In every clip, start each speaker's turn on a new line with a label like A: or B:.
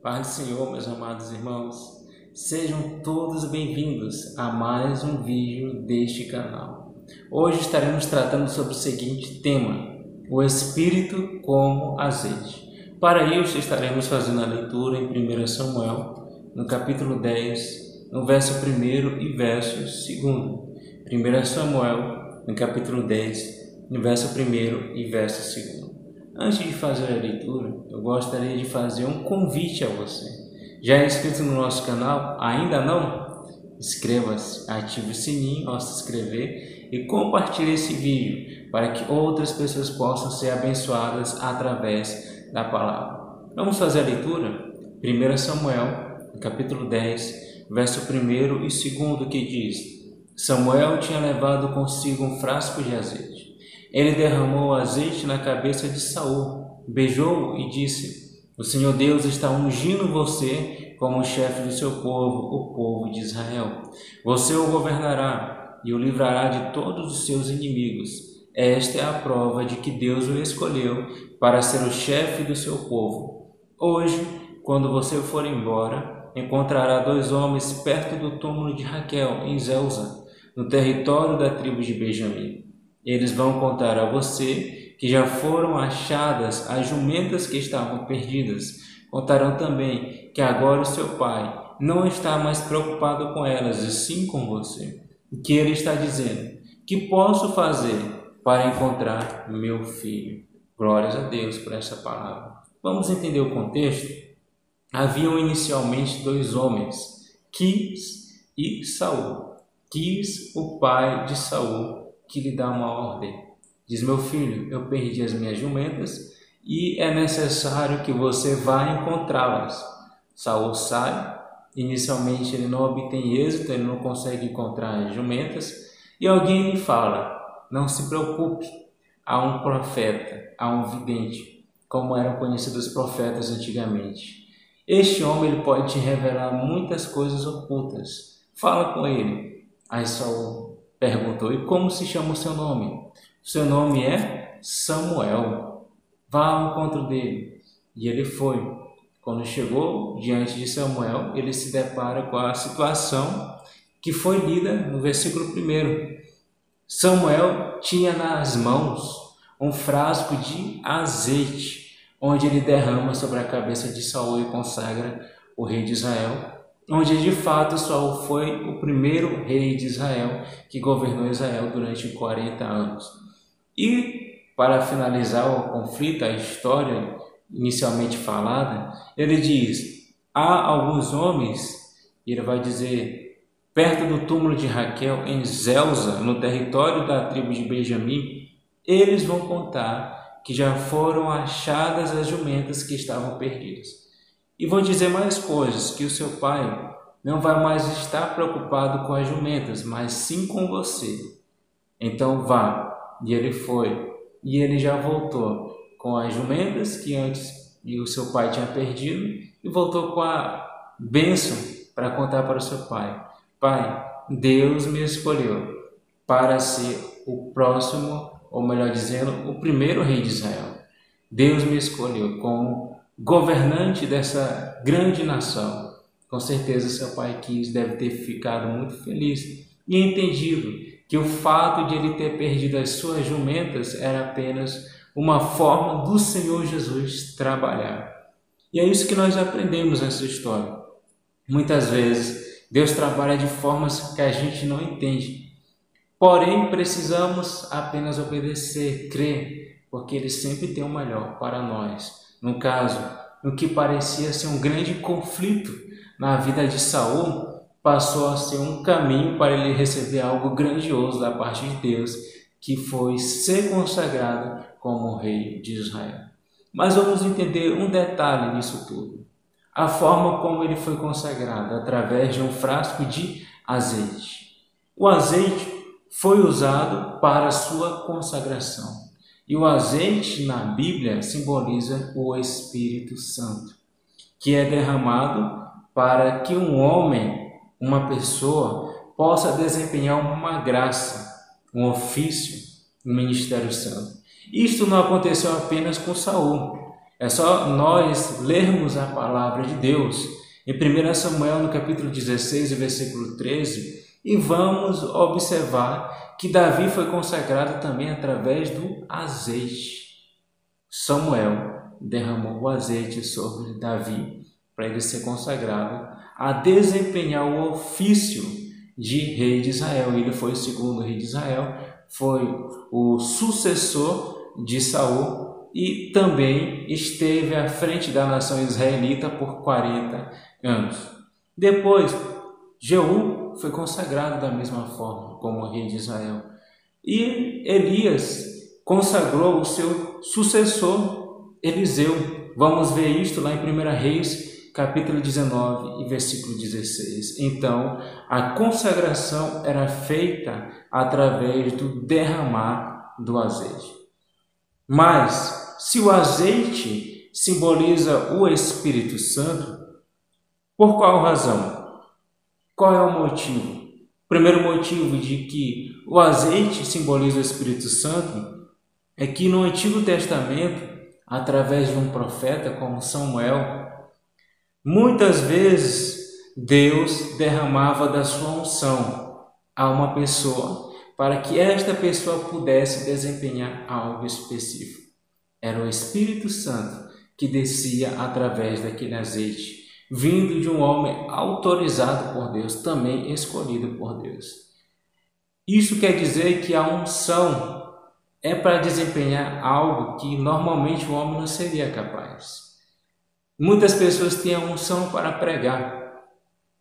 A: Paz do Senhor, meus amados irmãos, sejam todos bem-vindos a mais um vídeo deste canal. Hoje estaremos tratando sobre o seguinte tema: o Espírito como azeite. Para isso estaremos fazendo a leitura em 1 Samuel, no capítulo 10, no verso 1 e verso 2. 1 Samuel, no capítulo 10, no verso 1 e verso 2. Antes de fazer a leitura, eu gostaria de fazer um convite a você. Já é inscrito no nosso canal? Ainda não? Inscreva-se, ative o sininho ao se inscrever e compartilhe esse vídeo para que outras pessoas possam ser abençoadas através da palavra. Vamos fazer a leitura? 1 Samuel, capítulo 10, verso 1 e 2, que diz: Samuel tinha levado consigo um frasco de azeite. Ele derramou o azeite na cabeça de Saul, beijou-o e disse: O Senhor Deus está ungindo você como chefe do seu povo, o povo de Israel. Você o governará e o livrará de todos os seus inimigos. Esta é a prova de que Deus o escolheu para ser o chefe do seu povo. Hoje, quando você for embora, encontrará 2 homens perto do túmulo de Raquel, em Zelza, no território da tribo de Benjamim. Eles vão contar a você que já foram achadas as jumentas que estavam perdidas. Contarão também que agora o seu pai não está mais preocupado com elas, e sim com você. O que ele está dizendo? Que posso fazer para encontrar meu filho? Glórias a Deus por essa palavra. Vamos entender o contexto? Haviam inicialmente 2 homens, Quis e Saul. Quis, o pai de Saul, que lhe dá uma ordem. Diz: meu filho, eu perdi as minhas jumentas e é necessário que você vá encontrá-las. Saul sai, inicialmente ele não obtém êxito, ele não consegue encontrar as jumentas, e alguém lhe fala: não se preocupe, há um profeta, há um vidente, como eram conhecidos os profetas antigamente. Este homem ele pode te revelar muitas coisas ocultas. Fala com ele. Aí Saul perguntou: e como se chama o seu nome? O seu nome é Samuel. Vá ao encontro dele. E ele foi. Quando chegou diante de Samuel, ele se depara com a situação que foi lida no versículo 1. Samuel tinha nas mãos um frasco de azeite, onde ele derrama sobre a cabeça de Saul e consagra o rei de Israel, onde de fato Saul foi o primeiro rei de Israel que governou Israel durante 40 anos. E para finalizar o conflito, a história inicialmente falada, ele diz: há alguns homens, e ele vai dizer, perto do túmulo de Raquel, em Zelza, no território da tribo de Benjamim, eles vão contar que já foram achadas as jumentas que estavam perdidas. E vou dizer mais coisas, que o seu pai não vai mais estar preocupado com as jumentas, mas sim com você. Então vá. E ele foi. E ele já voltou com as jumentas que antes o seu pai tinha perdido, e voltou com a bênção para contar para o seu pai: Pai, Deus me escolheu para ser o próximo, ou melhor dizendo, o primeiro rei de Israel. Deus me escolheu como governante dessa grande nação. Com certeza seu pai deve ter ficado muito feliz e entendido que o fato de ele ter perdido as suas jumentas era apenas uma forma do Senhor Jesus trabalhar. E é isso que nós aprendemos nessa história. Muitas vezes Deus trabalha de formas que a gente não entende. Porém, precisamos apenas obedecer, crer, porque Ele sempre tem o melhor para nós. No caso, no que parecia ser um grande conflito na vida de Saul, passou a ser um caminho para ele receber algo grandioso da parte de Deus, que foi ser consagrado como rei de Israel. Mas vamos entender um detalhe nisso tudo: a forma como ele foi consagrado, através de um frasco de azeite. O azeite foi usado para a sua consagração. E o azeite na Bíblia simboliza o Espírito Santo, que é derramado para que um homem, uma pessoa, possa desempenhar uma graça, um ofício, um ministério santo. Isto não aconteceu apenas com Saul. É só nós lermos a palavra de Deus em 1 Samuel, no capítulo 16, versículo 13, e vamos observar que Davi foi consagrado também através do azeite. Samuel derramou o azeite sobre Davi para ele ser consagrado a desempenhar o ofício de rei de Israel. Ele foi o segundo rei de Israel, foi o sucessor de Saul e também esteve à frente da nação israelita por 40 anos. Depois, Jeú foi consagrado da mesma forma como rei de Israel. E Elias consagrou o seu sucessor, Eliseu. Vamos ver isto lá em 1 Reis, capítulo 19 e versículo 16. Então, a consagração era feita através do derramar do azeite. Mas, se o azeite simboliza o Espírito Santo, por qual razão? Qual é o motivo? O primeiro motivo de que o azeite simboliza o Espírito Santo é que no Antigo Testamento, através de um profeta como Samuel, muitas vezes Deus derramava da sua unção a uma pessoa para que esta pessoa pudesse desempenhar algo específico. Era o Espírito Santo que descia através daquele azeite, vindo de um homem autorizado por Deus, também escolhido por Deus. Isso quer dizer que a unção é para desempenhar algo que normalmente o homem não seria capaz. Muitas pessoas têm a unção para pregar.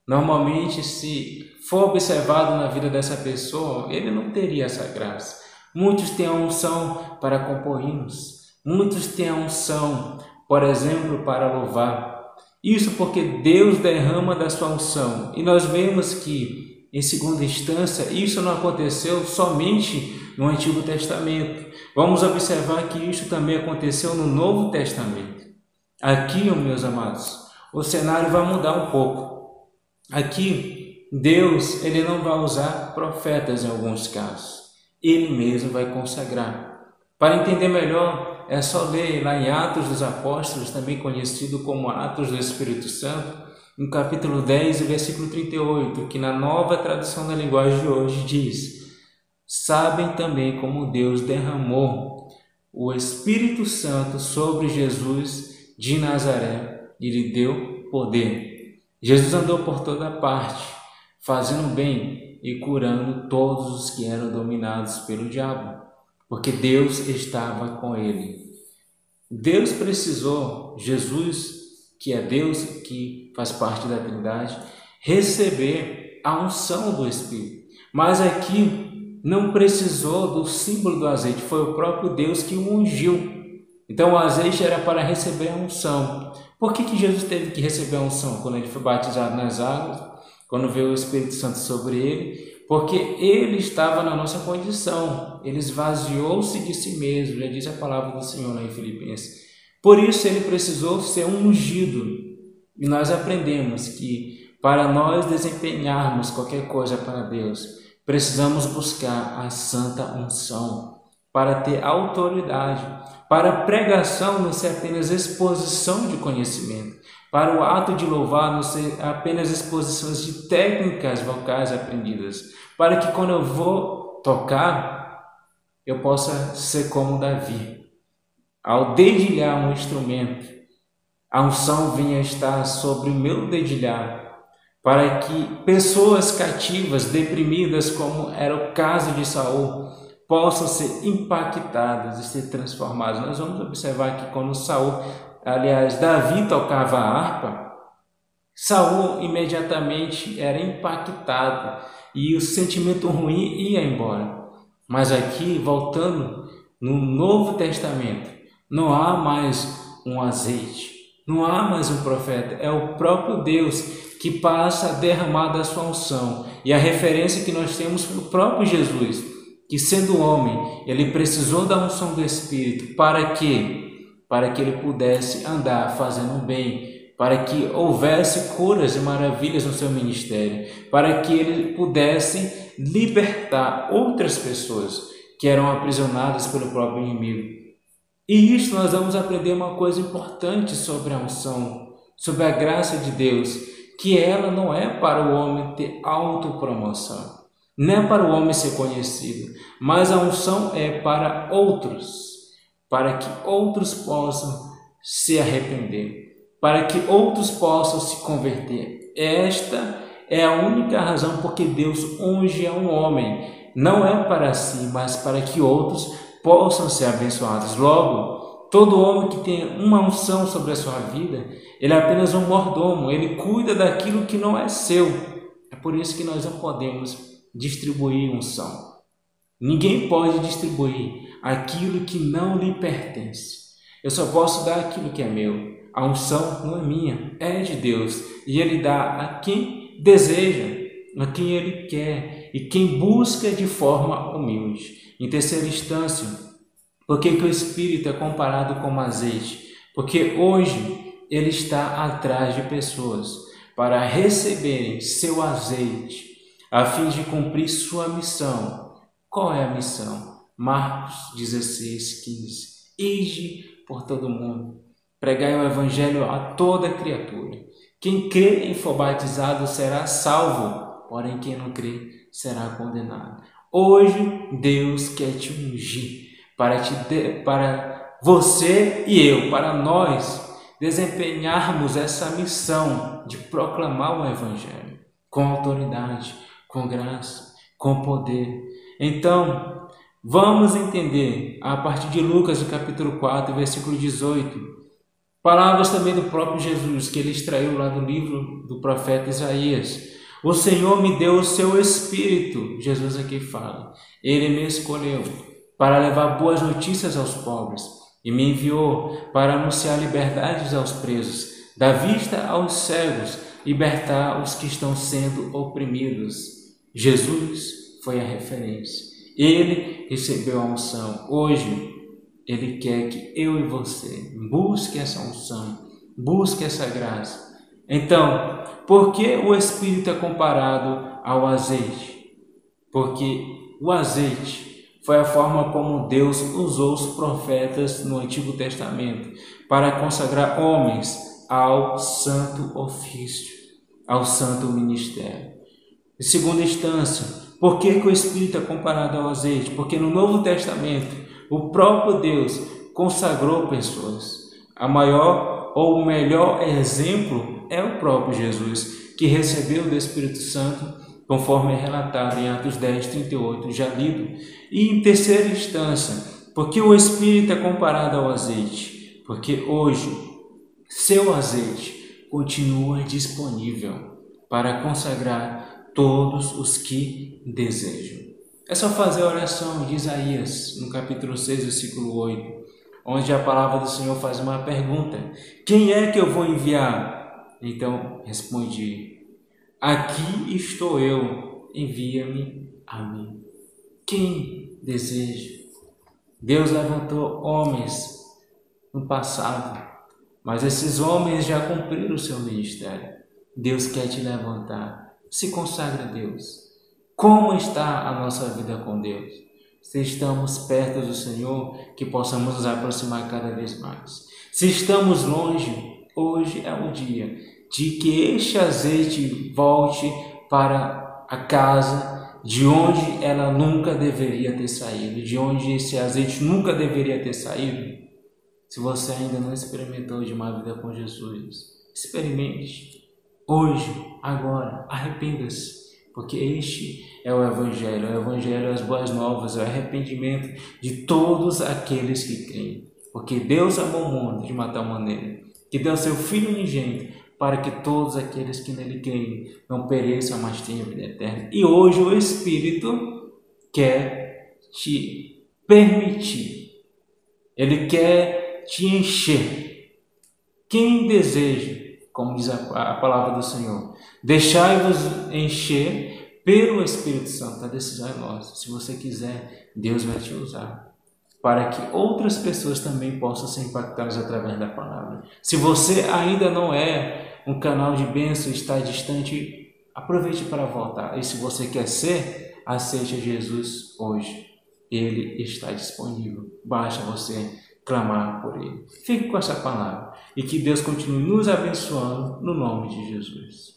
A: Normalmente, se for observado na vida dessa pessoa, ele não teria essa graça. Muitos têm a unção para compor hinos. Muitos têm a unção, por exemplo, para louvar. Isso porque Deus derrama da sua unção. E nós vemos que, em segunda instância, isso não aconteceu somente no Antigo Testamento. Vamos observar que isso também aconteceu no Novo Testamento. Aqui, meus amados, o cenário vai mudar um pouco. Aqui, Deus ele não vai usar profetas em alguns casos. Ele mesmo vai consagrar. Para entender melhor, é só ler lá em Atos dos Apóstolos, também conhecido como Atos do Espírito Santo, no capítulo 10, versículo 38, que na nova tradução da linguagem de hoje diz: sabem também como Deus derramou o Espírito Santo sobre Jesus de Nazaré e lhe deu poder. Jesus andou por toda parte, fazendo bem e curando todos os que eram dominados pelo diabo, porque Deus estava com ele. Deus precisou, Jesus, que é Deus, que faz parte da Trindade, receber a unção do Espírito. Mas aqui não precisou do símbolo do azeite, foi o próprio Deus que o ungiu. Então o azeite era para receber a unção. Por que Jesus teve que receber a unção? Quando ele foi batizado nas águas, quando veio o Espírito Santo sobre ele, porque ele estava na nossa condição, ele esvaziou-se de si mesmo, já diz a palavra do Senhor lá em Filipenses. Por isso ele precisou ser ungido. E nós aprendemos que para nós desempenharmos qualquer coisa para Deus, precisamos buscar a santa unção, para ter autoridade. Para a pregação não ser apenas exposição de conhecimento, para o ato de louvar não ser apenas exposições de técnicas vocais aprendidas, para que quando eu vou tocar, eu possa ser como Davi. Ao dedilhar um instrumento, a unção vinha estar sobre o meu dedilhar, para que pessoas cativas, deprimidas, como era o caso de Saul, possam ser impactadas e ser transformadas. Nós vamos observar que quando Davi tocava a harpa, Saul imediatamente era impactado e o sentimento ruim ia embora. Mas aqui, voltando no Novo Testamento, não há mais um azeite, não há mais um profeta, é o próprio Deus que passa a derramar da sua unção. E a referência que nós temos foi o próprio Jesus, que sendo homem, ele precisou da unção do Espírito. Para quê? Para que ele pudesse andar fazendo bem, para que houvesse curas e maravilhas no seu ministério, para que ele pudesse libertar outras pessoas que eram aprisionadas pelo próprio inimigo. E isto nós vamos aprender uma coisa importante sobre a unção, sobre a graça de Deus, que ela não é para o homem ter autopromoção, não é para o homem ser conhecido, mas a unção é para outros, para que outros possam se arrepender, para que outros possam se converter. Esta é a única razão porque Deus unge a um homem, não é para si, mas para que outros possam ser abençoados. Logo, todo homem que tem uma unção sobre a sua vida, ele é apenas um mordomo, ele cuida daquilo que não é seu. É por isso que nós não podemos distribuir unção. Ninguém pode distribuir aquilo que não lhe pertence. Eu só posso dar aquilo que é meu. A unção não é minha, é de Deus. E Ele dá a quem deseja, a quem Ele quer e quem busca de forma humilde. Em terceira instância, por que o Espírito é comparado com azeite? Porque hoje Ele está atrás de pessoas para receberem seu azeite, a fim de cumprir sua missão. Qual é a missão? Marcos 16:15. Ide por todo mundo, pregai o Evangelho a toda criatura. Quem crê e for batizado será salvo, porém quem não crê será condenado. Hoje Deus quer te ungir para você e eu, para nós desempenharmos essa missão de proclamar o Evangelho com autoridade, com graça, com poder. Então, vamos entender a partir de Lucas, no capítulo 4, versículo 18, palavras também do próprio Jesus, que ele extraiu lá do livro do profeta Isaías. O Senhor me deu o seu Espírito, Jesus aqui fala, Ele me escolheu para levar boas notícias aos pobres e me enviou para anunciar liberdade aos presos, dar vista aos cegos, libertar os que estão sendo oprimidos. Jesus foi a referência. Ele recebeu a unção. Hoje, Ele quer que eu e você busque essa unção, busque essa graça. Então, por que o Espírito é comparado ao azeite? Porque o azeite foi a forma como Deus usou os profetas no Antigo Testamento para consagrar homens ao santo ofício, ao santo ministério. Em segunda instância, por que o Espírito é comparado ao azeite? Porque no Novo Testamento, o próprio Deus consagrou pessoas. A maior ou o melhor exemplo é o próprio Jesus, que recebeu do Espírito Santo, conforme é relatado em Atos 10:38, já lido. E em terceira instância, porque o Espírito é comparado ao azeite? Porque hoje, seu azeite continua disponível para consagrar todos os que desejam. É só fazer a oração de Isaías, no capítulo 6, versículo 8, onde a palavra do Senhor faz uma pergunta: quem é que eu vou enviar? Então respondi: aqui estou eu, envia-me a mim. Quem deseja? Deus levantou homens no passado, mas esses homens já cumpriram o seu ministério. Deus quer te levantar. Se consagre a Deus. Como está a nossa vida com Deus? Se estamos perto do Senhor, que possamos nos aproximar cada vez mais. Se estamos longe, hoje é o dia de que este azeite volte para a casa de onde ela nunca deveria ter saído, de onde esse azeite nunca deveria ter saído. Se você ainda não experimentou de uma vida com Jesus, experimente. Hoje, agora, arrependa-se, porque este é o Evangelho, as boas novas, é o arrependimento de todos aqueles que creem. Porque Deus amou o mundo de uma tal maneira que deu seu Filho unigênito para que todos aqueles que nele creem não pereçam, mas tenham vida eterna. E hoje o Espírito quer te permitir, Ele quer te encher. Quem deseja, como diz a palavra do Senhor, deixai-vos encher pelo Espírito Santo. A decisão é nossa. Se você quiser, Deus vai te usar para que outras pessoas também possam ser impactadas através da palavra. Se você ainda não é um canal de bênção, está distante, aproveite para voltar. E se você quer ser, aceite Jesus hoje. Ele está disponível. Basta você clamar por Ele. Fique com essa palavra e que Deus continue nos abençoando no nome de Jesus.